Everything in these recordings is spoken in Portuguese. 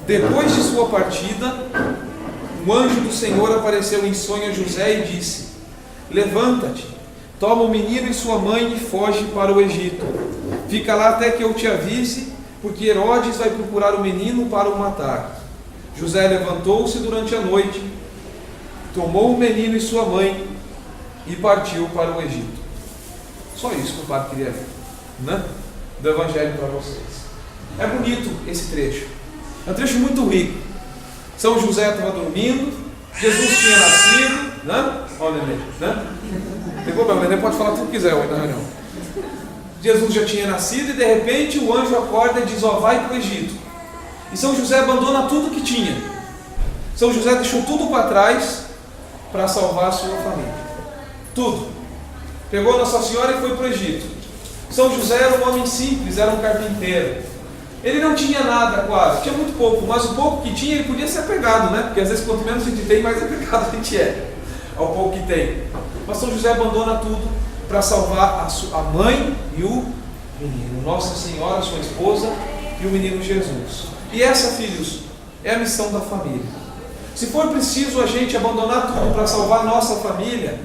Depois de sua partida, um anjo do Senhor apareceu em sonho a José e disse: levanta-te, toma o menino e sua mãe e foge para o Egito. Fica lá até que eu te avise, porque Herodes vai procurar o menino para o matar. José levantou-se durante a noite, tomou o menino e sua mãe e partiu para o Egito. Só isso que o padre queria ver, né? Do Evangelho para vocês. É bonito esse trecho. É um trecho muito rico. São José estava dormindo, Jesus tinha nascido, né? Olha o neném, né? Não tem problema, o neném pode falar tudo que quiser hoje na reunião. Jesus já tinha nascido e de repente o anjo acorda e diz: ó, vai para o Egito. E São José abandona tudo que tinha. São José deixou tudo para trás para salvar a sua família. Tudo. Pegou Nossa Senhora e foi para o Egito. São José era um homem simples, era um carpinteiro. Ele não tinha nada quase, tinha muito pouco, mas o pouco que tinha ele podia ser apegado, né? Porque às vezes quanto menos a gente tem, mais apegado a gente é ao pouco que tem. Mas São José abandona tudo para salvar a mãe e o menino, Nossa Senhora, sua esposa, e o menino Jesus. E essa, filhos, é a missão da família. Se for preciso a gente abandonar tudo para salvar a nossa família,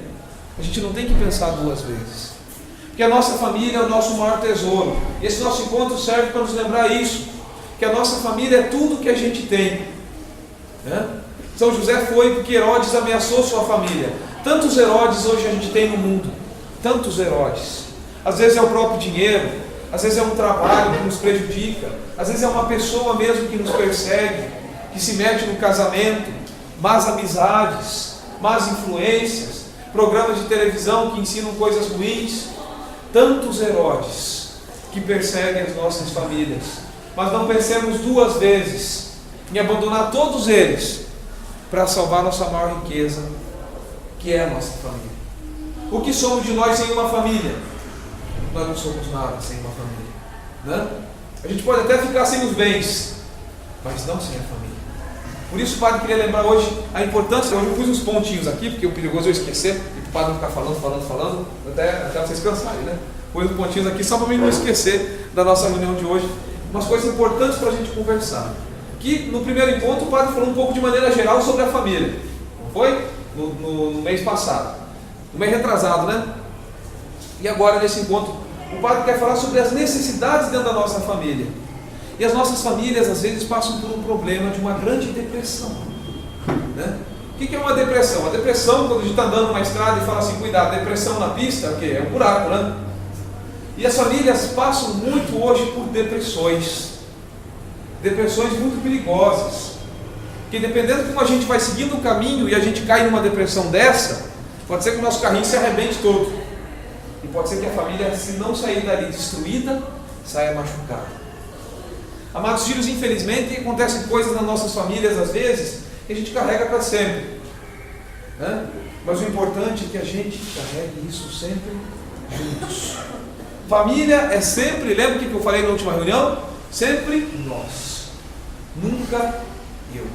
a gente não tem que pensar duas vezes. Porque a nossa família é o nosso maior tesouro. Esse nosso encontro serve para nos lembrar isso, que a nossa família é tudo que a gente tem, né? São José foi porque Herodes ameaçou sua família. Tantos Herodes hoje a gente tem no mundo, tantos Herodes. Às vezes é o próprio dinheiro, às vezes é um trabalho que nos prejudica, às vezes é uma pessoa mesmo que nos persegue, que se mete no casamento, más amizades, más influências, programas de televisão que ensinam coisas ruins. Tantos Herodes que perseguem as nossas famílias, mas não pensemos duas vezes em abandonar todos eles para salvar nossa maior riqueza, que é a nossa família. O que somos de nós sem uma família? Nós não somos nada sem uma família, né? A gente pode até ficar sem os bens, mas não sem a família. Por isso o padre queria lembrar hoje a importância. Hoje eu pus uns pontinhos aqui, porque o perigoso é eu esquecer, e o padre não ficar falando, até vocês cansarem, né? Pus uns pontinhos aqui só para mim não esquecer da nossa reunião de hoje, umas coisas importantes para a gente conversar. Que no primeiro encontro o padre falou um pouco de maneira geral sobre a família, não foi? No mês passado, no mês retrasado, né? E agora nesse encontro o padre quer falar sobre as necessidades dentro da nossa família. E as nossas famílias às vezes passam por um problema de uma grande depressão, né? O que é uma depressão? A depressão, quando a gente está andando numa estrada e fala assim, cuidado, depressão na pista, o quê? É um buraco, né? E as famílias passam muito hoje por depressões muito perigosas, porque dependendo de como a gente vai seguindo o caminho e a gente cai numa depressão dessa, pode ser que o nosso carrinho se arrebente todo, e pode ser que a família, se não sair dali destruída, saia machucada. Amados filhos, infelizmente acontecem coisas nas nossas famílias às vezes que a gente carrega para sempre, né? Mas o importante é que a gente carregue isso sempre juntos. Família é sempre, lembra o que eu falei na última reunião? Sempre nós, nunca eu.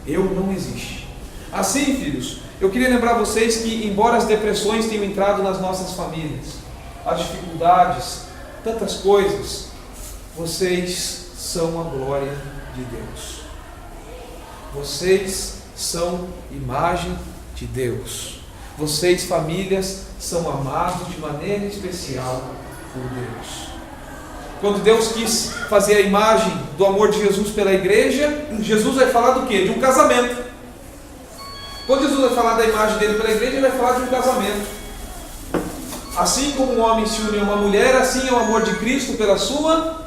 Eu não existe. Assim, filhos, eu queria lembrar vocês que, embora as depressões tenham entrado nas nossas famílias, as dificuldades, tantas coisas, vocês são a glória de Deus. Vocês são imagem de Deus. Vocês, famílias, são amados de maneira especial por Deus. Quando Deus quis fazer a imagem do amor de Jesus pela igreja, Jesus vai falar do quê? De um casamento. Quando Jesus vai falar da imagem dele pela igreja, ele vai falar de um casamento. Assim como um homem se une a uma mulher, assim é o amor de Cristo pela sua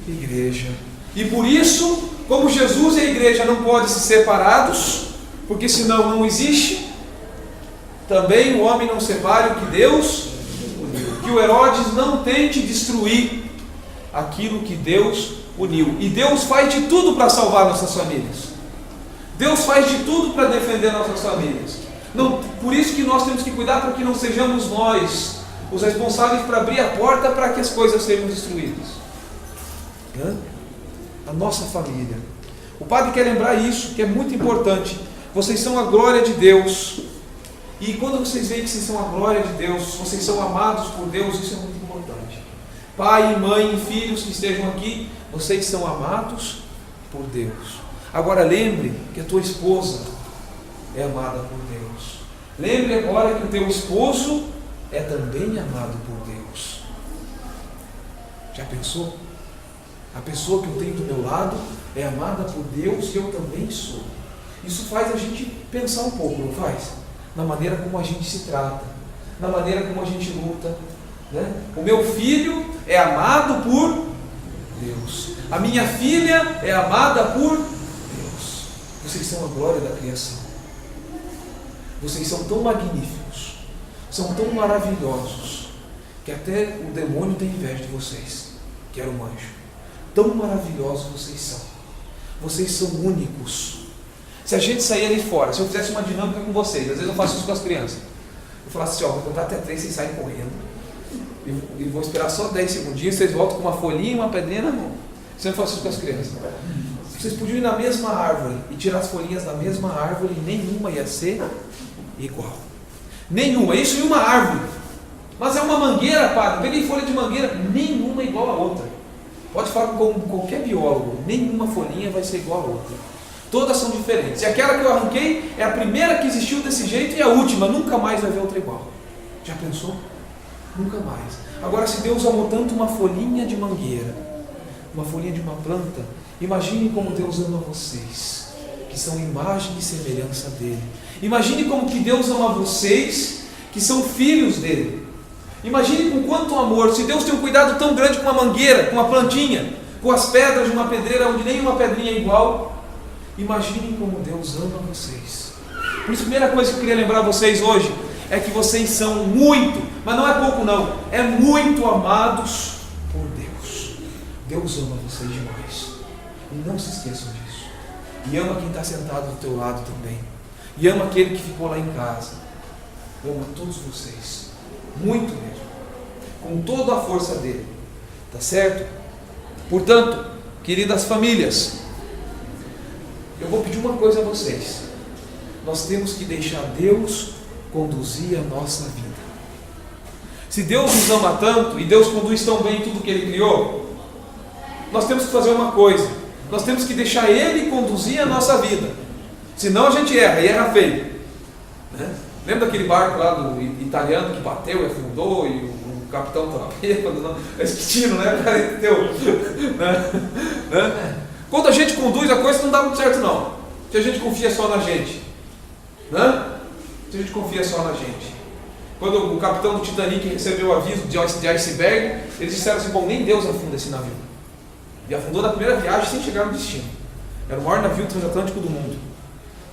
igreja. E por isso, como Jesus e a igreja não podem se separados, porque senão não existe, também o homem não separe o que Deus uniu. Que o Herodes não tente destruir aquilo que Deus uniu. E Deus faz de tudo para salvar nossas famílias. Deus faz de tudo para defender nossas famílias. Não, por isso que nós temos que cuidar para que não sejamos nós os responsáveis para abrir a porta para que as coisas sejam destruídas. A nossa família. O padre quer lembrar isso, que é muito importante. Vocês são a glória de Deus. E quando vocês veem que vocês são a glória de Deus, vocês são amados por Deus, isso é muito importante. Pai, mãe e filhos que estejam aqui, vocês são amados por Deus. Agora lembre que a tua esposa é amada por Deus. Lembre agora que o teu esposo é também amado por Deus. Já pensou? A pessoa que eu tenho do meu lado é amada por Deus e eu também sou. Isso faz a gente pensar um pouco, não faz? Na maneira como a gente se trata, na maneira como a gente luta, né? O meu filho é amado por Deus. A minha filha é amada por Deus. Vocês são a glória da criação. Vocês são tão magníficos, são tão maravilhosos, que até o demônio tem inveja de vocês, que era um anjo. Tão maravilhosos vocês são. Vocês são únicos. Se a gente sair ali fora, se eu fizesse uma dinâmica com vocês, às vezes eu faço isso com as crianças, eu falasse assim, ó, vou contar até 3, vocês saem correndo, e vou esperar só 10 segundinhos, vocês voltam com uma folhinha e uma pedrinha na mão. Você não faz isso com as crianças. Vocês podiam ir na mesma árvore e tirar as folhinhas da mesma árvore e nenhuma ia ser igual. Nenhuma, isso em uma árvore. Mas é uma mangueira, padre, peguei folha de mangueira, nenhuma igual a outra. Pode falar com qualquer biólogo, nenhuma folhinha vai ser igual a outra. Todas são diferentes. E aquela que eu arranquei é a primeira que existiu desse jeito e a última, nunca mais vai ver outra igual. Já pensou? Nunca mais. Agora, se Deus amou tanto uma folhinha de mangueira, uma folhinha de uma planta, imagine como Deus ama vocês, que são imagem e semelhança dele. Imagine como que Deus ama vocês, que são filhos dele. Imagine com quanto amor, se Deus tem um cuidado tão grande com uma mangueira, com uma plantinha, com as pedras de uma pedreira onde nenhuma pedrinha é igual, imagine como Deus ama vocês. Por isso, a primeira coisa que eu queria lembrar vocês hoje é que vocês são muito, mas não é pouco não, é muito amados por Deus. Deus ama vocês demais. E não se esqueçam disso. E ama quem está sentado do teu lado também. E ama aquele que ficou lá em casa. Ama todos vocês. Muito mesmo. Com toda a força dele. Tá certo? Portanto, queridas famílias, eu vou pedir uma coisa a vocês. Nós temos que deixar Deus conduzir a nossa vida. Se Deus nos ama tanto e Deus conduz tão bem tudo que Ele criou, nós temos que fazer uma coisa. Nós temos que deixar Ele conduzir a nossa vida. Senão a gente erra, e erra feio. Né? Lembra daquele barco lá do italiano que bateu e afundou e o capitão estava bêbado? É esquitino, né? O cara entendeu. Né? Quando a gente conduz a coisa não dá muito certo não. Se a gente confia só na gente. Né? Se a gente confia só na gente. Quando o capitão do Titanic recebeu o aviso de iceberg, eles disseram assim, bom, nem Deus afunda esse navio. E afundou na primeira viagem sem chegar no destino. Era o maior navio transatlântico do mundo.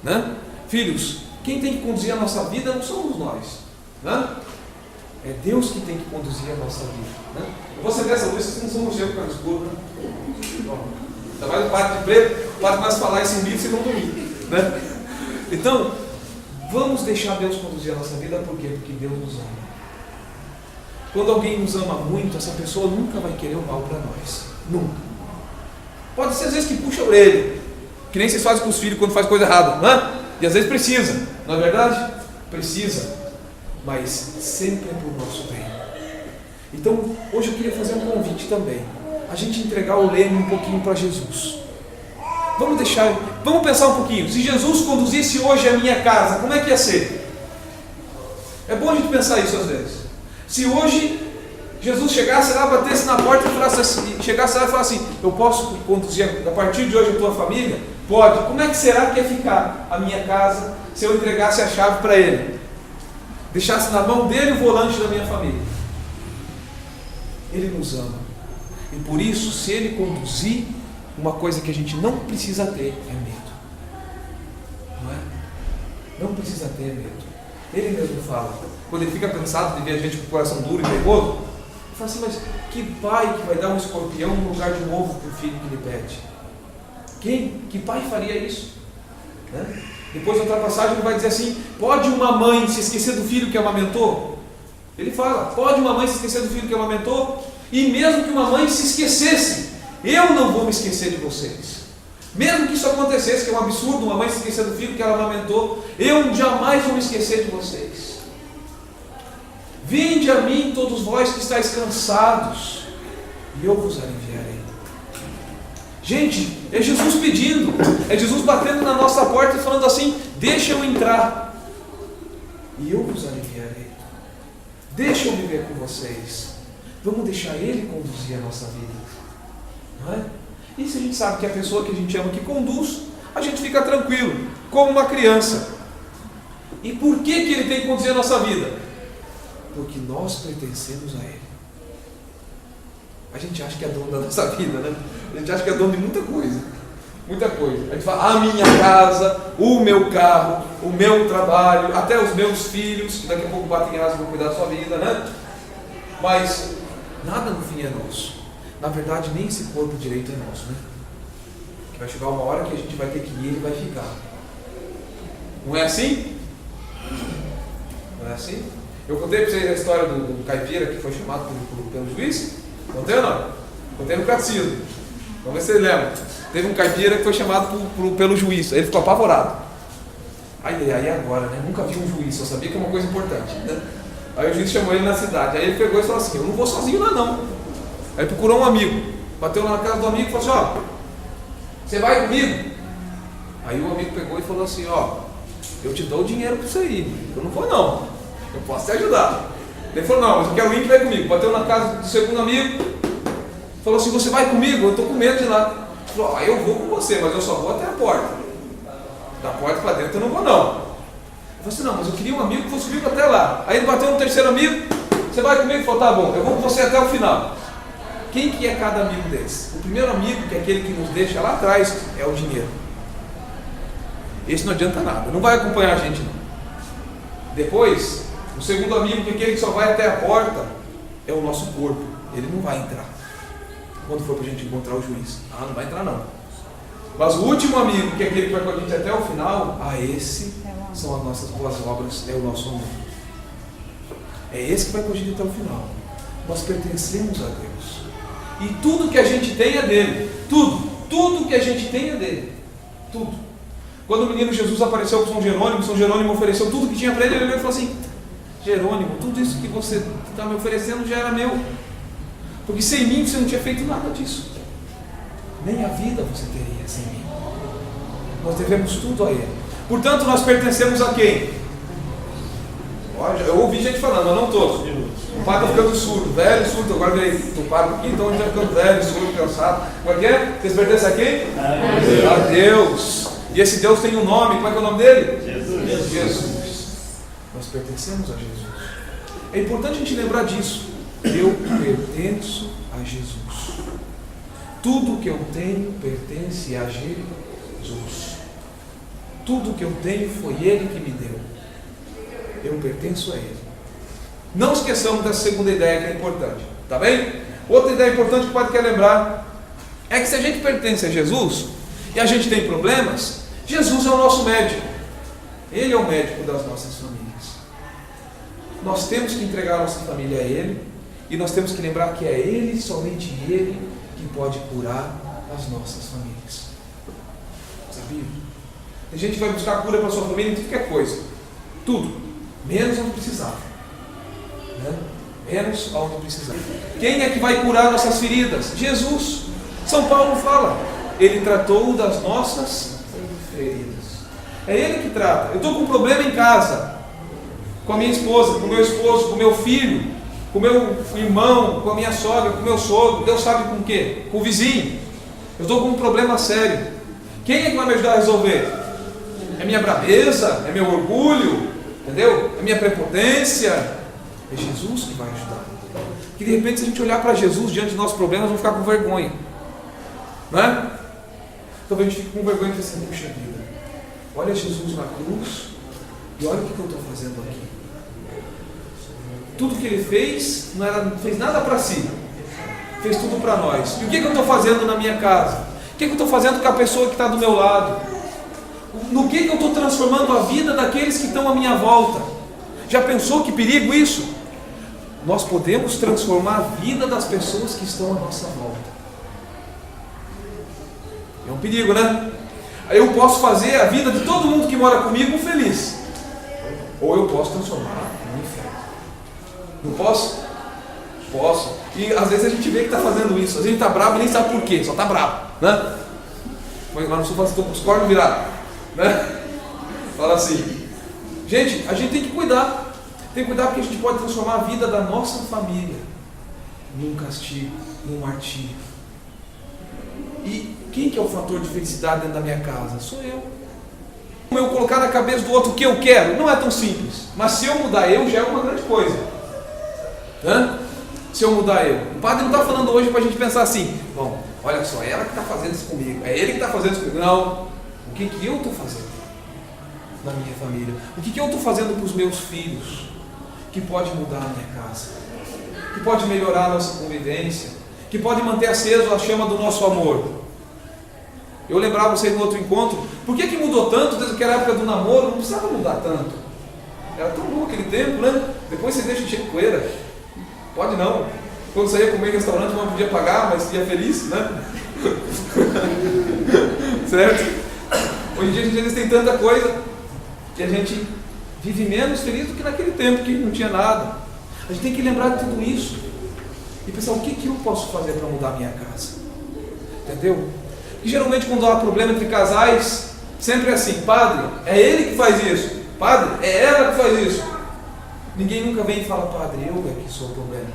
Né? Filhos, quem tem que conduzir a nossa vida não somos nós. Né? É Deus que tem que conduzir a nossa vida. Né? Eu vou acender essa luz, vocês não são morcego para o escuro. Né? Ainda mais o padre de preto, o padre começa a falar esse livro, vocês vão dormir. Né? Então, vamos deixar Deus conduzir a nossa vida, por quê? Porque Deus nos ama. Quando alguém nos ama muito, essa pessoa nunca vai querer o mal para nós. Nunca. Pode ser às vezes que puxa a orelha, que nem vocês fazem com os filhos quando faz coisa errada, não é? E às vezes precisa, não é verdade? Precisa, mas sempre é por nosso bem. Então, hoje eu queria fazer um convite também, a gente entregar o leme um pouquinho para Jesus. Vamos pensar um pouquinho, se Jesus conduzisse hoje a minha casa, como é que ia ser? É bom a gente pensar isso às vezes. Se hoje Jesus chegasse lá, batesse na porta e falasse assim, chegasse lá e falasse assim, eu posso conduzir a partir de hoje a tua família? Pode. Como é que será que ia ficar a minha casa se eu entregasse a chave para ele? Deixasse na mão dele o volante da minha família. Ele nos ama. E por isso, se ele conduzir, uma coisa que a gente não precisa ter é medo. Não é? Não precisa ter medo. Ele mesmo fala, quando ele fica cansado de ver a gente com o coração duro e teimoso, ele fala assim, mas que pai que vai dar um escorpião no lugar de um ovo para o filho que lhe pede? Quem? Que pai faria isso? Né? Depois, outra passagem, ele vai dizer assim, pode uma mãe se esquecer do filho que amamentou? Ele fala, pode uma mãe se esquecer do filho que amamentou? E mesmo que uma mãe se esquecesse, eu não vou me esquecer de vocês. Mesmo que isso acontecesse, que é um absurdo, uma mãe se esquecer do filho que ela amamentou, eu jamais vou me esquecer de vocês. Vinde a mim todos vós que estáis cansados, e eu vos aliviarei. Gente, é Jesus pedindo, é Jesus batendo na nossa porta e falando assim: deixa eu entrar e eu vos aliviarei. Deixa eu viver com vocês. Vamos deixar Ele conduzir a nossa vida, não é? E se a gente sabe que a pessoa que a gente ama que conduz, a gente fica tranquilo, como uma criança. E por que Ele tem que conduzir a nossa vida? Porque nós pertencemos a Ele. A gente acha que é dono da nossa vida, né? A gente acha que é dono de muita coisa. Muita coisa. A gente fala, a minha casa, o meu carro, o meu trabalho, até os meus filhos, que daqui a pouco batem em asa e vão cuidar da sua vida, né? Mas nada no fim é nosso. Na verdade, nem esse corpo direito é nosso, né? Que vai chegar uma hora que a gente vai ter que ir e ele vai ficar. Não é assim? Não é assim? Eu contei para vocês a história do caipira que foi chamado pelo juiz. Contei ou não? Contei no catecismo. Vamos ver se vocês lembram. Teve um caipira que foi chamado pelo juiz. Ele ficou apavorado. Aí agora, né? Nunca vi um juiz, só sabia que é uma coisa importante, né? Aí o juiz chamou ele na cidade. Aí ele pegou e falou assim: eu não vou sozinho lá não. Aí procurou um amigo. Bateu lá na casa do amigo e falou assim: ó, você vai comigo? Aí o amigo pegou e falou assim: ó, eu te dou o dinheiro para você ir. Eu não vou não. Eu posso te ajudar. Ele falou: não, mas eu quero ir que vai comigo. Bateu na casa do segundo amigo. Falou assim: você vai comigo? Eu estou com medo de ir lá. Ele falou: eu vou com você, mas eu só vou até a porta. Da porta para dentro eu não vou não. Ele falou assim: não, mas eu queria um amigo que fosse comigo até lá. Aí ele bateu no terceiro amigo: você vai comigo? Ele falou: tá bom, eu vou com você até o final. Quem que é cada amigo desse? O primeiro amigo, que é aquele que nos deixa lá atrás, é o dinheiro. Esse não adianta nada, não vai acompanhar a gente não. Depois, o segundo amigo, que é aquele que só vai até a porta, é o nosso corpo. Ele não vai entrar. Quando for para a gente encontrar o juiz, não vai entrar não. Mas o último amigo, que é aquele que vai com a gente até o final, esse são as nossas boas obras, é o nosso amor. É esse que vai com a gente até o final. Nós pertencemos a Deus. E tudo que a gente tem é dele. Tudo que a gente tem é dele. Tudo. Quando o menino Jesus apareceu com São Jerônimo ofereceu tudo que tinha para ele, ele falou assim: Jerônimo, tudo isso que você está me oferecendo já era meu. Porque sem mim você não tinha feito nada disso. Nem a vida você teria sem mim. Nós devemos tudo a Ele. Portanto, nós pertencemos a quem? Eu ouvi gente falando, mas não todos. O pai está ficando surdo, velho, surdo. Agora eu paro aqui, então ele está ficando velho, surdo, cansado. Como é que é? Vocês pertencem a quem? A Deus. E esse Deus tem um nome. Como é que é o nome dele? Jesus. Nós pertencemos a Jesus. É importante a gente lembrar disso. Eu pertenço a Jesus. Tudo que eu tenho pertence a Jesus. Tudo que eu tenho foi Ele que me deu. Eu pertenço a Ele. Não esqueçamos dessa segunda ideia que é importante. Tá bem? Outra ideia importante que o padre quer lembrar é que se a gente pertence a Jesus e a gente tem problemas, Jesus é o nosso médico. Ele é o médico das nossas famílias. Nós temos que entregar a nossa família a Ele. E nós temos que lembrar que é Ele, somente Ele, que pode curar as nossas famílias. Sabia? Tem gente que vai buscar cura para a sua família em tudo que é coisa. Tudo. Menos onde precisava. Né? Menos onde precisava. Quem é que vai curar nossas feridas? Jesus. São Paulo fala: Ele tratou das nossas feridas. É Ele que trata. Eu estou com um problema em casa. Com a minha esposa, com o meu esposo, com o meu filho, com o meu irmão, com a minha sogra, com o meu sogro. Deus sabe com o quê? Com o vizinho. Eu estou com um problema sério. Quem é que vai me ajudar a resolver? É minha braveza? É meu orgulho? Entendeu? É minha prepotência? É Jesus que vai ajudar. Que de repente, se a gente olhar para Jesus diante dos nossos problemas, vamos ficar com vergonha. Não é? Talvez a gente fique com vergonha e pense assim: puxa vida, olha Jesus na cruz e olha o que eu estou fazendo aqui. Tudo que Ele fez, não fez nada para si, fez tudo para nós. E o que eu estou fazendo na minha casa? O que eu estou fazendo com a pessoa que está do meu lado? No que eu estou transformando a vida daqueles que estão à minha volta? Já pensou que perigo isso? Nós podemos transformar a vida das pessoas que estão à nossa volta. É um perigo, né? Eu posso fazer a vida de todo mundo que mora comigo feliz, ou eu posso transformar no inferno. Não posso? Posso. E às vezes a gente vê que está fazendo isso. Às vezes a gente está bravo e nem sabe por quê, só está bravo, né? Mas lá no sul fala assim, estou com os cornos virados, né? Fala assim. Gente, a gente tem que cuidar. Tem que cuidar porque a gente pode transformar a vida da nossa família num castigo, num martírio. E quem que é o fator de felicidade dentro da minha casa? Sou eu. Como eu colocar na cabeça do outro o que eu quero, não é tão simples. Mas se eu mudar eu, já é uma grande coisa. Se eu mudar eu. O padre não está falando hoje para a gente pensar assim, bom, olha só, é ela que está fazendo isso comigo, é ele que está fazendo isso comigo. Não. O que eu estou fazendo na minha família? O que eu estou fazendo para os meus filhos que pode mudar a minha casa? Que pode melhorar a nossa convivência? Que pode manter acesa a chama do nosso amor? Eu lembrava vocês no outro encontro, por que mudou tanto desde aquela época do namoro? Não precisava mudar tanto. Era tão bom aquele tempo, né? Depois você deixa de encher poeira. Pode não. Quando saía comer em restaurante não podia pagar, mas ia feliz, né? Certo? Hoje em dia a gente tem tanta coisa que a gente vive menos feliz do que naquele tempo que não tinha nada. A gente tem que lembrar de tudo isso e pensar o que eu posso fazer para mudar a minha casa. Entendeu? E geralmente quando há problema entre casais, sempre é assim, padre, é ele que faz isso, padre, é ela que faz isso. Ninguém nunca vem e fala, padre, eu é que sou o problema,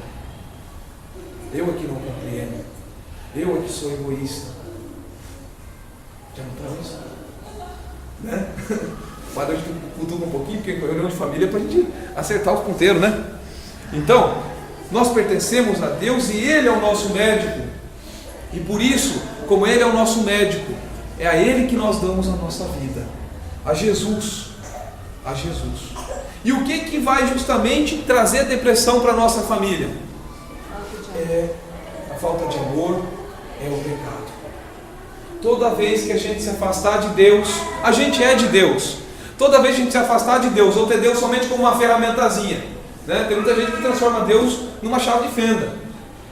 eu é que não compreendo, eu é que sou egoísta. Já não isso? Né? O padre hoje cutuca um pouquinho, porque é reunião de família é para a gente acertar os ponteiros, né? Então, nós pertencemos a Deus e Ele é o nosso médico. E por isso, como Ele é o nosso médico, é a Ele que nós damos a nossa vida, a Jesus. A Jesus. E o que vai justamente trazer depressão para a nossa família? É a falta de amor, é o pecado. Toda vez que a gente se afastar de Deus, a gente é de Deus. Toda vez que a gente se afastar de Deus, ou ter Deus somente como uma ferramentazinha, né? Tem muita gente que transforma Deus numa chave de fenda.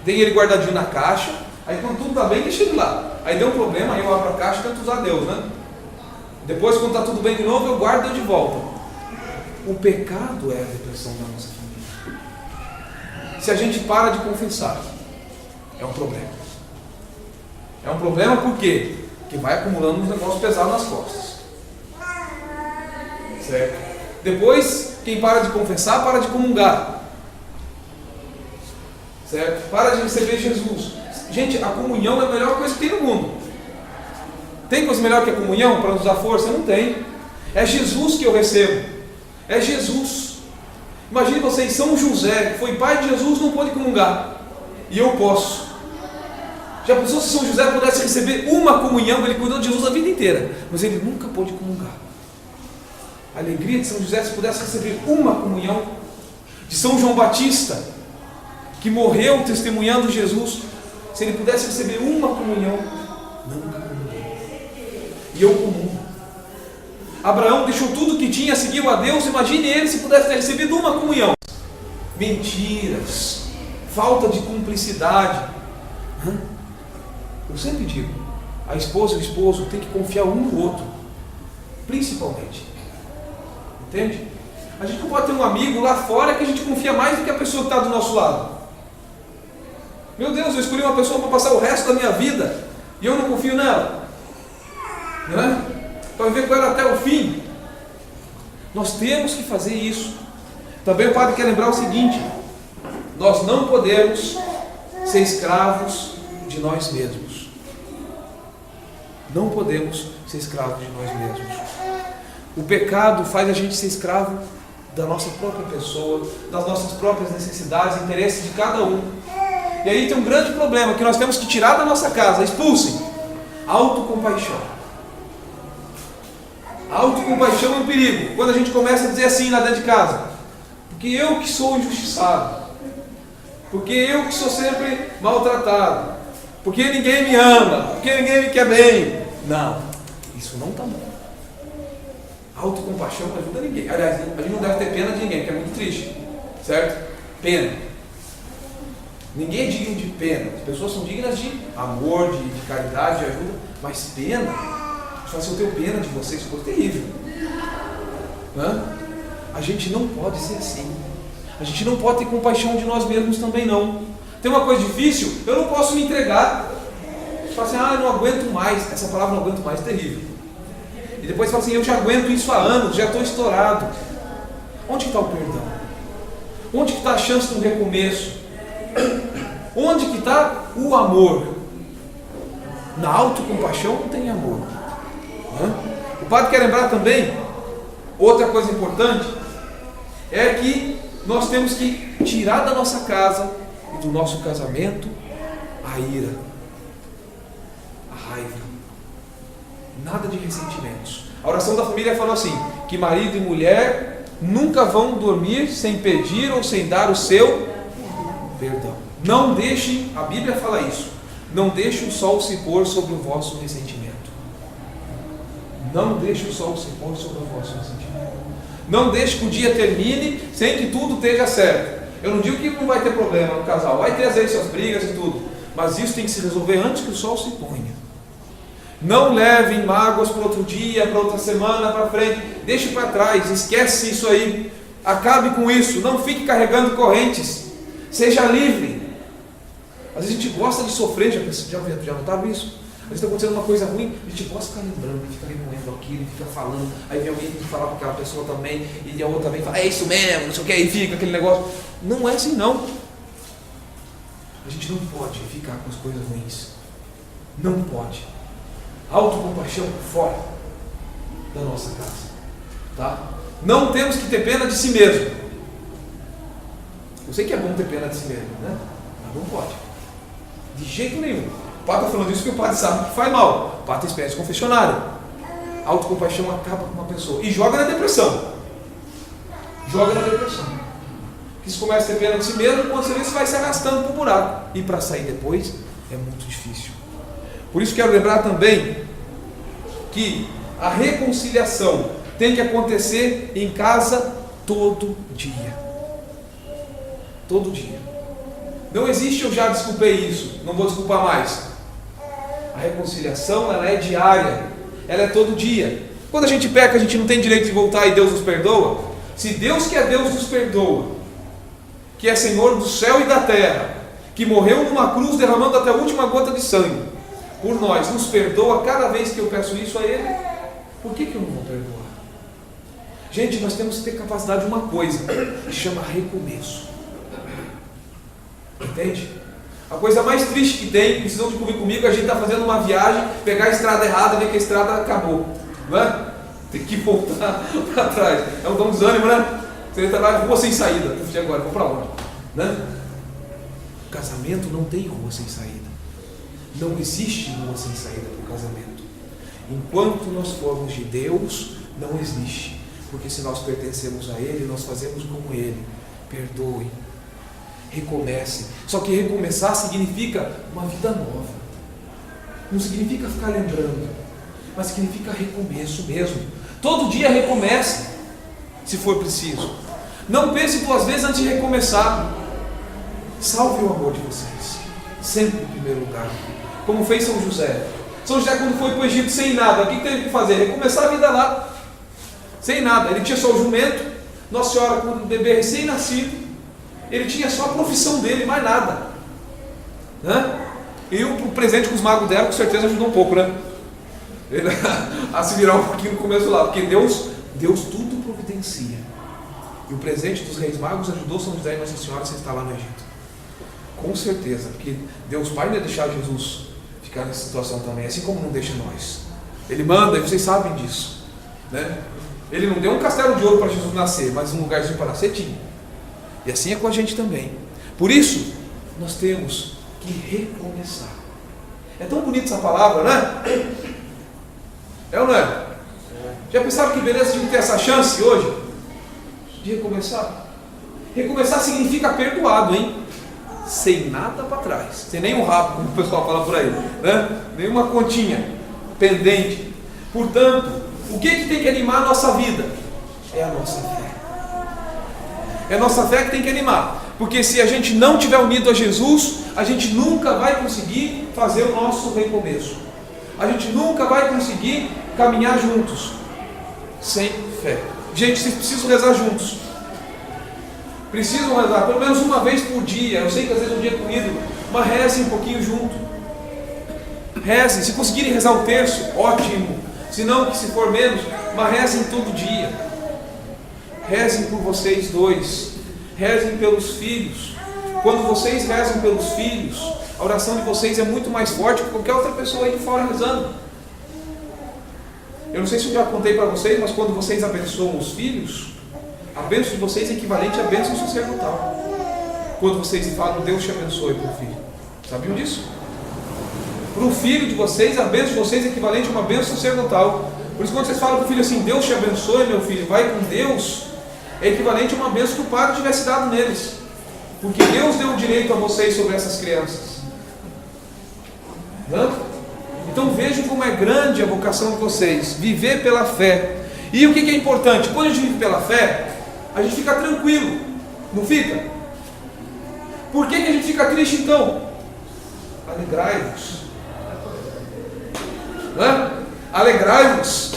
Tem Ele guardadinho na caixa, aí quando tudo está bem, deixa Ele lá. Aí deu um problema, aí eu abro a caixa e tento usar Deus, né? Depois, quando está tudo bem de novo, eu guardo Deus de volta. O pecado é a depressão da nossa família. Se a gente para de confessar, é um problema. É um problema por quê? Porque vai acumulando uns negócios pesados nas costas. Certo? Depois, quem para de confessar, para de comungar. Certo? Para de receber Jesus. Gente, a comunhão é a melhor coisa que tem no mundo. Tem coisa melhor que a comunhão para nos dar força? Não tem. É Jesus que eu recebo. É Jesus. Imagine vocês, São José, que foi pai de Jesus, não pôde comungar. E eu posso. Já pensou se São José pudesse receber uma comunhão? Ele cuidou de Jesus a vida inteira, mas ele nunca pôde comungar. A alegria de São José se pudesse receber uma comunhão. De São João Batista, que morreu testemunhando Jesus, se ele pudesse receber uma comunhão, nunca comunguei. E eu comungo. Abraão deixou tudo que tinha, seguiu a Deus. Imagine ele se pudesse ter recebido uma comunhão. Mentiras, falta de cumplicidade. Eu sempre digo, a esposa e o esposo têm que confiar um no outro, principalmente. Entende? A gente não pode ter um amigo lá fora que a gente confia mais do que a pessoa que está do nosso lado. Meu Deus, eu escolhi uma pessoa para passar o resto da minha vida e eu não confio nela, não é? Para viver com ela até o fim. Nós temos que fazer isso. Também o padre quer lembrar o seguinte: nós não podemos ser escravos de nós mesmos. Não podemos ser escravos de nós mesmos. O pecado faz a gente ser escravo da nossa própria pessoa, das nossas próprias necessidades, interesses de cada um. E aí tem um grande problema que nós temos que tirar da nossa casa. Expulsem. Autocompaixão. A autocompaixão é um perigo. Quando a gente começa a dizer assim lá dentro de casa: porque eu que sou injustiçado, porque eu que sou sempre maltratado, porque ninguém me ama, porque ninguém me quer bem. Não, isso não está bom. Autocompaixão não ajuda ninguém. Aliás, a gente não deve ter pena de ninguém, que é muito triste, certo? Pena. Ninguém é digno de pena. As pessoas são dignas de amor, de caridade, de ajuda, mas pena. Se eu tenho pena de vocês, isso é terrível. A gente não pode ser assim. A gente não pode ter compaixão de nós mesmos também não. Tem uma coisa difícil, eu não posso me entregar. fala assim, eu não aguento mais. Essa palavra não aguento mais é terrível. E depois fala assim, eu já aguento isso há anos, já estou estourado. Onde está o perdão? Onde que está a chance de um recomeço? Onde que está o amor? Na autocompaixão não tem amor. O padre quer lembrar também, outra coisa importante, é que nós temos que tirar da nossa casa e do nosso casamento a ira, a raiva, nada de ressentimentos. A oração da família fala assim, que marido e mulher nunca vão dormir sem pedir ou sem dar o seu perdão. Não deixe, a Bíblia fala isso, não deixe o sol se pôr sobre o vosso ressentimento. Não deixe o sol se pôr sobre o vosso ressentimento. Não deixe que o dia termine sem que tudo esteja certo. Eu não digo que não vai ter problema no casal, vai ter às vezes suas brigas e tudo, mas isso tem que se resolver antes que o sol se ponha. Não levem mágoas para outro dia, para outra semana, para frente. Deixe para trás, esquece isso aí. Acabe com isso, não fique carregando correntes. Seja livre. Às vezes a gente gosta de sofrer, já notaram isso? Às vezes está acontecendo uma coisa ruim, a gente gosta de ficar lembrando, fica remoendo aquilo, fica falando, aí vem alguém que falar para aquela pessoa também, e a outra também fala, é isso mesmo, não sei o que, aí fica aquele negócio. Não é assim não. A gente não pode ficar com as coisas ruins. Não pode. Autocompaixão fora da nossa casa. Tá? Não temos que ter pena de si mesmo. Eu sei que é bom ter pena de si mesmo, né? Mas não pode. De jeito nenhum. O padre está falando isso porque o padre sabe que faz mal. O padre tem experiência confessionária. Autocompaixão acaba com uma pessoa e joga na depressão. Joga na depressão. Porque se começa a ter pena de si mesmo, quando você vê, você vai se arrastando para o buraco. E para sair depois é muito difícil. Por isso quero lembrar também que a reconciliação tem que acontecer em casa todo dia. Todo dia. Não existe eu já desculpei isso, não vou desculpar mais. A reconciliação ela é diária, ela é todo dia. Quando a gente peca, a gente não tem direito de voltar e Deus nos perdoa. Se Deus que é Deus nos perdoa, que é Senhor do céu e da terra, que morreu numa cruz derramando até a última gota de sangue por nós, nos perdoa cada vez que eu peço isso a Ele, por que eu não vou perdoar? Gente, nós temos que ter capacidade de uma coisa, que chama recomeço. Entende? A coisa mais triste que tem, precisam de comigo, a gente está fazendo uma viagem, pegar a estrada errada e ver que a estrada acabou. Não é? Tem que voltar para trás. É um desânimo, né? Você está lá, rua sem saída. E agora, vou para onde? Né? O casamento não tem rua sem saída. Não existe rua sem saída para o casamento. Enquanto nós formos de Deus, não existe. Porque se nós pertencemos a Ele, nós fazemos como Ele. Perdoe. Recomece. Só que recomeçar significa uma vida nova. Não significa ficar lembrando, mas significa recomeço mesmo. Todo dia recomece, se for preciso. Não pense duas vezes antes de recomeçar. Salve o amor de vocês, sempre em primeiro lugar, como fez São José. São José, quando foi para o Egito sem nada, o que teve que fazer? Recomeçar a vida lá, sem nada. Ele tinha só o jumento, Nossa Senhora com o bebê recém-nascido. Ele tinha só a profissão dele, mais nada, né? E o presente que os magos deram, com certeza ajudou um pouco, né? Ele, a se virar um pouquinho no começo lá, porque Deus tudo providencia. E o presente dos reis magos ajudou São José e Nossa Senhora a se instalar no Egito. Com certeza, porque Deus Pai não ia deixar Jesus ficar nessa situação também, assim como não deixa nós. Ele manda, e vocês sabem disso, né? Ele não deu um castelo de ouro para Jesus nascer, mas um lugarzinho para nascer tinha. E assim é com a gente também. Por isso, nós temos que recomeçar. É tão bonita essa palavra, né? É ou não é? Já pensaram que beleza de ter essa chance hoje? De recomeçar? Recomeçar significa perdoado, hein? Sem nada para trás. Sem nenhum rabo, como o pessoal fala por aí, né? Nenhuma continha pendente. Portanto, o que tem que animar a nossa vida? É a nossa fé. É a nossa fé que tem que animar. Porque se a gente não estiver unido a Jesus, a gente nunca vai conseguir fazer o nosso recomeço. A gente nunca vai conseguir caminhar juntos sem fé. Gente, vocês precisam rezar juntos. Precisam rezar pelo menos uma vez por dia. Eu sei que às vezes um dia é corrido, mas rezem um pouquinho junto. Rezem, se conseguirem rezar o terço, ótimo. Se não, que se for menos, mas rezem todo dia. Rezem por vocês dois. Rezem pelos filhos. Quando vocês rezam pelos filhos, a oração de vocês é muito mais forte que qualquer outra pessoa aí de fora rezando. Eu não sei se eu já contei para vocês, mas quando vocês abençoam os filhos, a bênção de vocês é equivalente à bênção sacerdotal. Quando vocês falam, Deus te abençoe para o filho. Sabiam disso? Para o filho de vocês, a bênção de vocês é equivalente a uma bênção sacerdotal. Por isso, quando vocês falam para o filho assim, Deus te abençoe, meu filho, vai com Deus, é equivalente a uma bênção que o Padre tivesse dado neles. Porque Deus deu o direito a vocês sobre essas crianças. Não? Então vejam como é grande a vocação de vocês. Viver pela fé. E o que é importante? Quando a gente vive pela fé, a gente fica tranquilo. Não fica? Por que a gente fica triste então? Alegrai-vos. Alegrai-vos.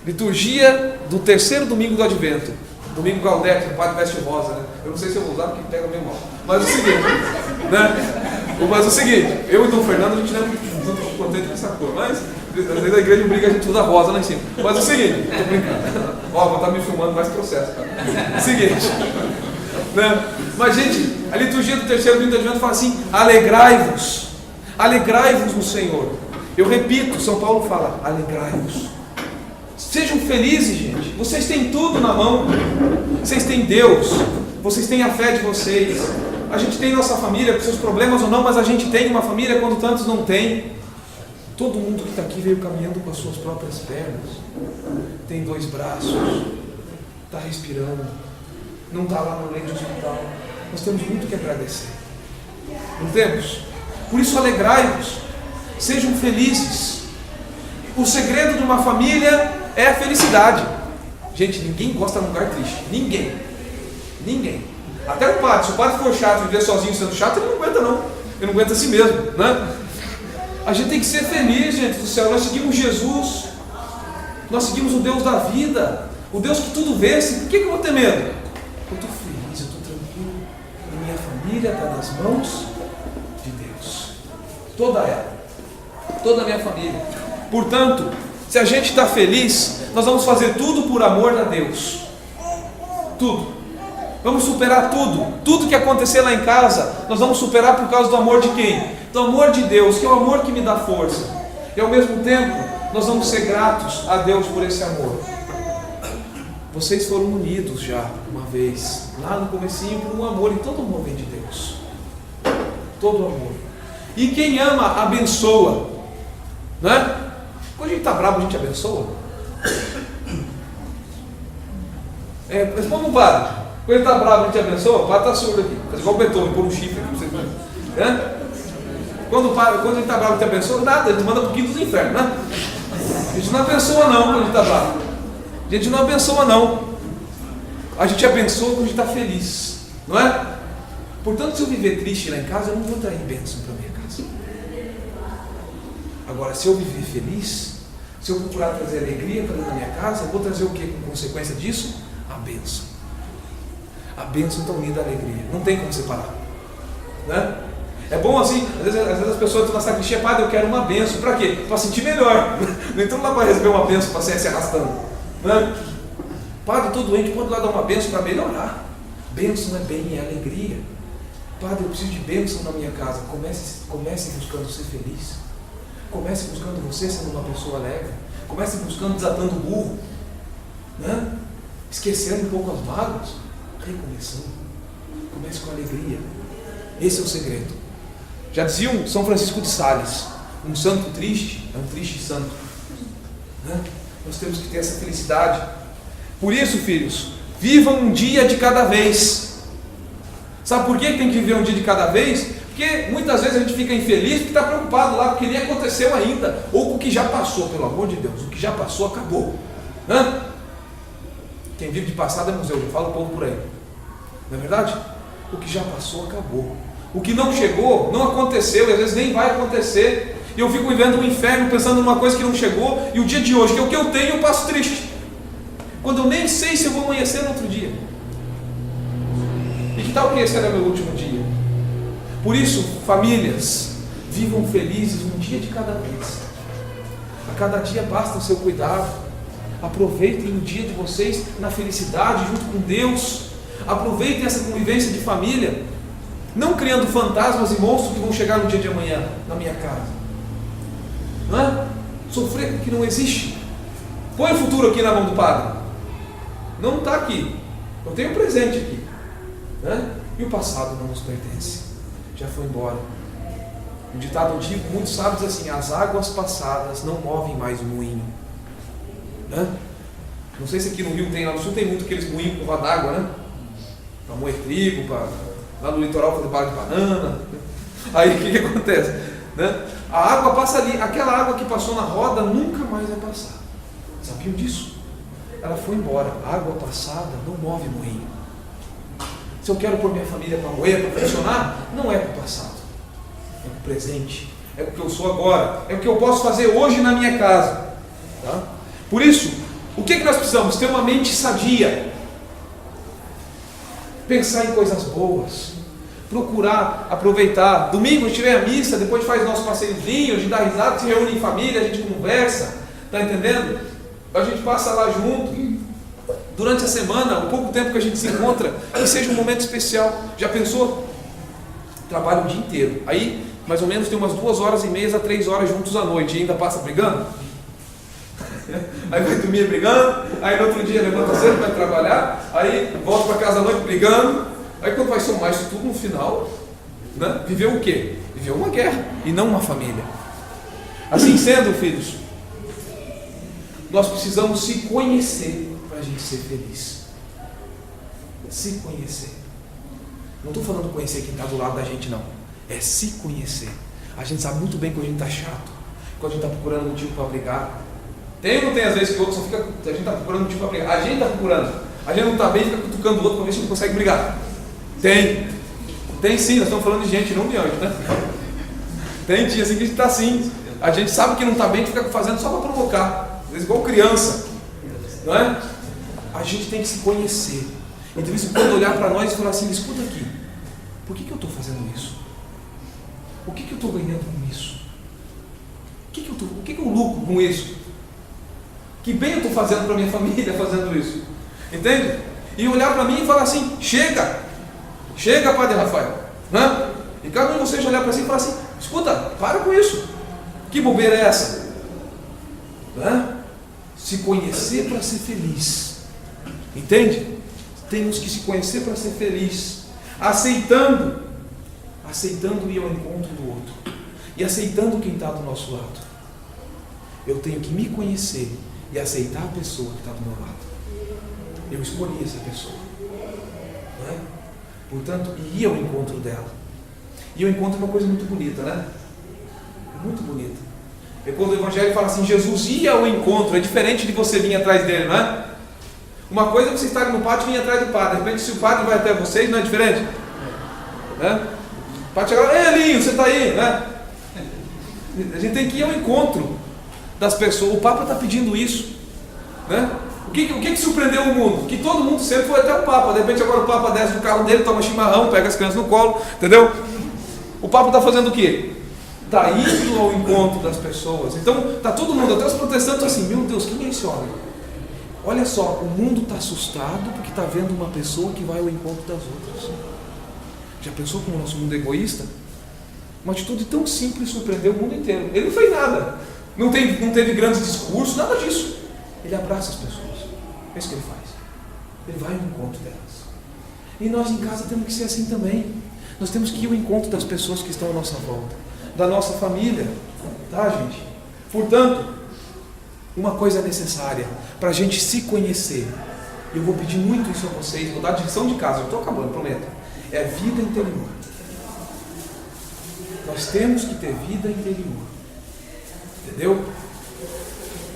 Liturgia do terceiro domingo do Advento. Domingo Gaudete, o Padre veste rosa, né? Eu não sei se eu vou usar porque pega meio mal. Mas o seguinte, né? Mas o seguinte, eu e Dom Fernando, a gente não é muito contente com essa cor, mas às vezes a igreja obriga a gente a usar rosa lá em cima. Mas o seguinte, tô brincando. Ó, vou estar me filmando mais processo, cara. O seguinte, né? Mas gente, a liturgia do terceiro domingo do Advento fala assim, alegrai-vos. Alegrai-vos no Senhor. Eu repito, São Paulo fala, alegrai-vos. Sejam felizes, gente. Vocês têm tudo na mão. Vocês têm Deus. Vocês têm a fé de vocês. A gente tem nossa família, com seus problemas ou não, mas a gente tem uma família quando tantos não têm. Todo mundo que está aqui veio caminhando com as suas próprias pernas. Tem 2 braços. Está respirando. Não está lá no leito de hospital. Nós temos muito que agradecer. Não temos? Por isso, alegrai-vos. Sejam felizes. O segredo de uma família é a felicidade. Gente, ninguém gosta de um lugar triste. Ninguém. Até o padre. Se o padre for chato e viver sozinho sendo chato, ele não aguenta não. Ele não aguenta a si mesmo, né? A gente tem que ser feliz, gente do céu. Nós seguimos Jesus. Nós seguimos o Deus da vida. O Deus que tudo vê. Por que eu vou ter medo? Eu estou feliz, eu estou tranquilo. E minha família está nas mãos de Deus. Toda ela. Toda a minha família. Portanto, se a gente está feliz, nós vamos fazer tudo por amor a Deus. Tudo. Vamos superar tudo. Tudo que acontecer lá em casa, nós vamos superar por causa do amor de quem? Do amor de Deus, que é o amor que me dá força. E ao mesmo tempo, nós vamos ser gratos a Deus por esse amor. Vocês foram unidos já uma vez, lá no comecinho, por um amor, e todo amor vem de Deus. Todo amor. E quem ama, abençoa. Né? Quando a gente está bravo, a gente abençoa? Responda um padre. Quando ele está bravo, a gente abençoa? O padre está surdo aqui. Faz igual o Beethoven, pôr um chifre aqui para vocês verem. Quando ele está bravo, a gente abençoa? Nada, ele manda para o quinto dos infernos, né? A gente não abençoa não quando a gente está bravo. A gente não abençoa não. A gente abençoa quando a gente está feliz. Não é? Portanto, se eu viver triste lá em casa, eu não vou trazer bênção para minha casa. Agora, se eu viver feliz, se eu procurar trazer alegria para dentro da minha casa, eu vou trazer o que como consequência disso? A bênção. A bênção está unida à alegria. Não tem como separar. Né? É bom assim, às vezes as pessoas estão na sacristia, padre, eu quero uma bênção. Para quê? Para sentir melhor. Não entrou lá para receber uma bênção para sair se arrastando. Né? Padre, estou doente, pode lá dar uma bênção para melhorar. Bênção é bem, é alegria. Padre, eu preciso de bênção na minha casa. Comece buscando ser feliz. Comece buscando você sendo uma pessoa alegre. Comece buscando desatando o burro. Né? Esquecendo um pouco as mágoas. Recomeçando. Comece com alegria. Esse é o segredo. Já dizia São Francisco de Sales, um santo triste é um triste santo. Né? Nós temos que ter essa felicidade. Por isso, filhos, vivam um dia de cada vez. Sabe por que tem que viver um dia de cada vez? Porque muitas vezes a gente fica infeliz porque está preocupado lá com o que nem aconteceu ainda, ou com o que já passou, pelo amor de Deus. O que já passou, acabou. Né? Quem vive de passado é museu, já fala um pouco por aí. Não é verdade? O que já passou, acabou. O que não chegou, não aconteceu, e às vezes nem vai acontecer. E eu fico vivendo um inferno, pensando numa coisa que não chegou, e o dia de hoje, que é o que eu tenho, eu passo triste. Quando eu nem sei se eu vou amanhecer no outro dia. E que tal que esse era meu último dia? Por isso, famílias, Vivam felizes um dia de cada vez. A cada dia basta o seu cuidado. Aproveitem o dia de vocês na felicidade junto com Deus. Aproveitem essa convivência de família. Não criando fantasmas e monstros que vão chegar no dia de amanhã na minha casa. Não é? Sofrer que não existe. Põe o futuro aqui na mão do Padre. Não está aqui. Eu tenho um presente aqui. Né? E o passado não nos pertence. Já foi embora. Um ditado antigo, muitos sábios diz assim: as águas passadas não movem mais o moinho. Né? Não sei se aqui no Rio tem, lá no Sul tem muito aqueles moinhos com vá d'água, né? Para moer trigo, lá no litoral fazer bala de banana. Aí o que acontece? Né? A água passa ali, aquela água que passou na roda nunca mais vai passar. Sabiam disso? Ela foi embora. A água passada não move moinho. Se eu quero pôr minha família para moer, para funcionar, não é para o passado, é para o presente, é o que eu sou agora, é o que eu posso fazer hoje na minha casa. Tá? Por isso, o que nós precisamos? Ter uma mente sadia, pensar em coisas boas, procurar aproveitar. Domingo a gente vem à missa, depois faz nosso passeiozinho, a gente dá risada, se reúne em família, a gente conversa, está entendendo? A gente passa lá junto. Durante a semana, o pouco tempo que a gente se encontra, que seja um momento especial. Já pensou? Trabalho o dia inteiro. Aí, mais ou menos, tem umas 2h30 a 3 horas juntos à noite. E ainda passa brigando? Aí vai dormir brigando. Aí no outro dia levanta cedo, vai trabalhar. Aí volta para casa à noite brigando. Aí quando vai somar isso tudo no final, né? Viveu o quê? Viveu uma guerra e não uma família. Assim sendo, filhos, nós precisamos se conhecer para a gente ser feliz. Se conhecer. Não estou falando conhecer quem está do lado da gente, não. É se conhecer. A gente sabe muito bem quando a gente está chato, quando a gente está procurando motivo para brigar. Tem ou não tem às vezes que o outro só fica. A gente está procurando motivo para brigar. A gente está procurando. A gente não está bem e fica cutucando o outro para ver se a gente consegue brigar. Tem. Tem sim, nós estamos falando de gente, não de anjo, né? Tem dia assim que a gente está assim. A gente sabe que não está bem e fica fazendo só para provocar. Às vezes igual criança. Não é? A gente tem que se conhecer. Então, isso quando olhar para nós e falar assim: escuta aqui, por que eu estou fazendo isso? O que eu estou ganhando com isso? O que eu lucro com isso? Que bem eu estou fazendo para a minha família fazendo isso? Entende? E olhar para mim e falar assim: chega, Padre Rafael. Né? E cada um de vocês olhar para si e falar assim: escuta, para com isso. Que bobeira é essa? Né? Se conhecer para ser feliz. Entende? Temos que se conhecer para ser feliz. Aceitando ir ao encontro do outro. E aceitando quem está do nosso lado. Eu tenho que me conhecer e aceitar a pessoa que está do meu lado. Eu escolhi essa pessoa. Não é? Portanto, ir ao encontro dela. E o encontro é uma coisa muito bonita, né? Muito bonita. É quando o Evangelho fala assim: Jesus ia ao encontro. É diferente de você vir atrás dele, não é? Uma coisa é você estar no pátio e vir atrás do padre. De repente, se o padre vai até vocês, não é diferente? Né? O padre chega lá: ei, Elinho, você está aí? Né? A gente tem que ir ao encontro das pessoas. O Papa está pedindo isso. Né? O que surpreendeu o mundo? Que todo mundo sempre foi até o Papa. De repente, agora o Papa desce do carro dele, toma chimarrão, pega as crianças no colo. Entendeu? O Papa está fazendo o quê? Está indo ao encontro das pessoas. Então, está todo mundo, até os protestantes, assim: meu Deus, quem é esse homem? Olha só, o mundo está assustado porque está vendo uma pessoa que vai ao encontro das outras. Já pensou como o nosso mundo é egoísta? Uma atitude tão simples surpreendeu o mundo inteiro. Ele não fez nada. Não teve grandes discursos, nada disso. Ele abraça as pessoas. É isso que ele faz. Ele vai ao encontro delas. E nós em casa temos que ser assim também. Nós temos que ir ao encontro das pessoas que estão à nossa volta. Da nossa família. Tá, gente? Portanto, uma coisa é necessária para a gente se conhecer. Eu vou pedir muito isso a vocês. Vou dar direção de casa. Eu estou acabando, prometo. É vida interior. Nós temos que ter vida interior. Entendeu?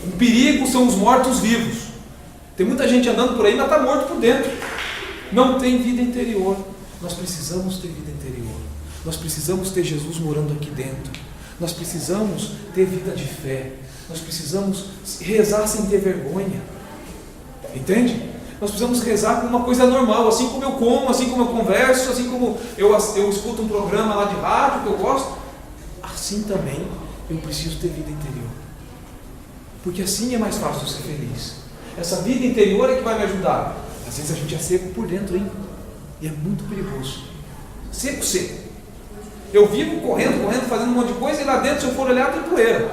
O perigo são os mortos-vivos. Tem muita gente andando por aí, mas está morto por dentro. Não tem vida interior. Nós precisamos ter vida interior. Nós precisamos ter Jesus morando aqui dentro. Nós precisamos ter vida de fé. Nós precisamos rezar sem ter vergonha. Entende? Nós precisamos rezar como uma coisa normal, assim como eu como, assim como eu converso, assim como eu escuto um programa lá de rádio que eu gosto. assim também eu preciso ter vida interior. Porque assim é mais fácil de eu ser feliz. Essa vida interior é que vai me ajudar. Às vezes a gente é seco por dentro, hein? E é muito perigoso. Seco. Eu vivo correndo, fazendo um monte de coisa, e lá dentro, se eu for olhar, tem poeira.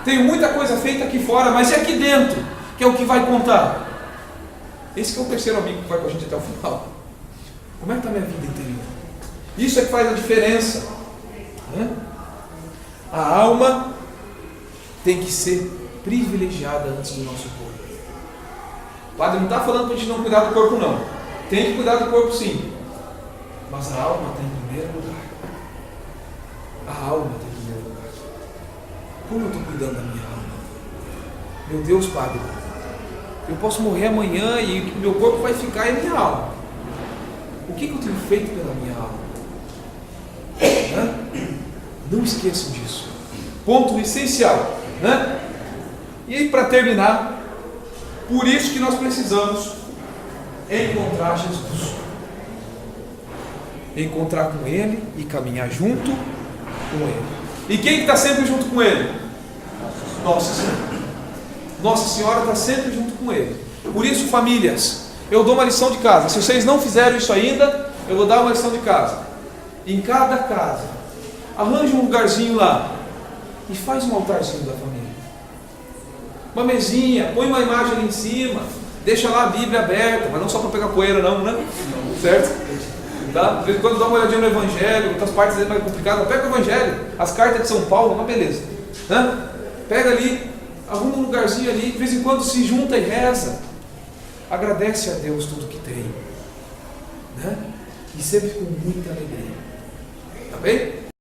Tenho muita coisa feita aqui fora, mas e aqui dentro? Que é o que vai contar. Esse que é o terceiro amigo que vai com a gente até o final. Como é que está a minha vida interior? Isso é que faz a diferença. A alma tem que ser privilegiada antes do nosso corpo. O padre não está falando para a gente não cuidar do corpo, não. Tem que cuidar do corpo, sim. Mas a alma tem em primeiro lugar. A alma tem em primeiro lugar. Como eu estou cuidando da minha alma? Meu Deus, Padre, eu posso morrer amanhã e meu corpo vai ficar em minha alma. O que eu tenho feito pela minha alma? Não esqueçam disso. Ponto essencial. E aí, para terminar, por isso que nós precisamos encontrar Jesus. Encontrar com Ele e caminhar junto com Ele. E quem está sempre junto com Ele? Nossa Senhora. Nossa Senhora está sempre junto com Ele. Por isso, famílias, eu dou uma lição de casa. Se vocês não fizeram isso ainda, eu vou dar uma lição de casa. Em cada casa, arranje um lugarzinho lá e faz um altarzinho da família. Uma mesinha, põe uma imagem ali em cima, deixa lá a Bíblia aberta, mas não só para pegar poeira não, né? Certo? Tá? De vez em quando dá uma olhadinha no Evangelho, outras partes é mais complicadas, pega o Evangelho, as cartas de São Paulo, uma beleza. Pega ali, arruma um lugarzinho ali, de vez em quando se junta e reza. Agradece a Deus tudo que tem. E sempre com muita alegria. Tá bem?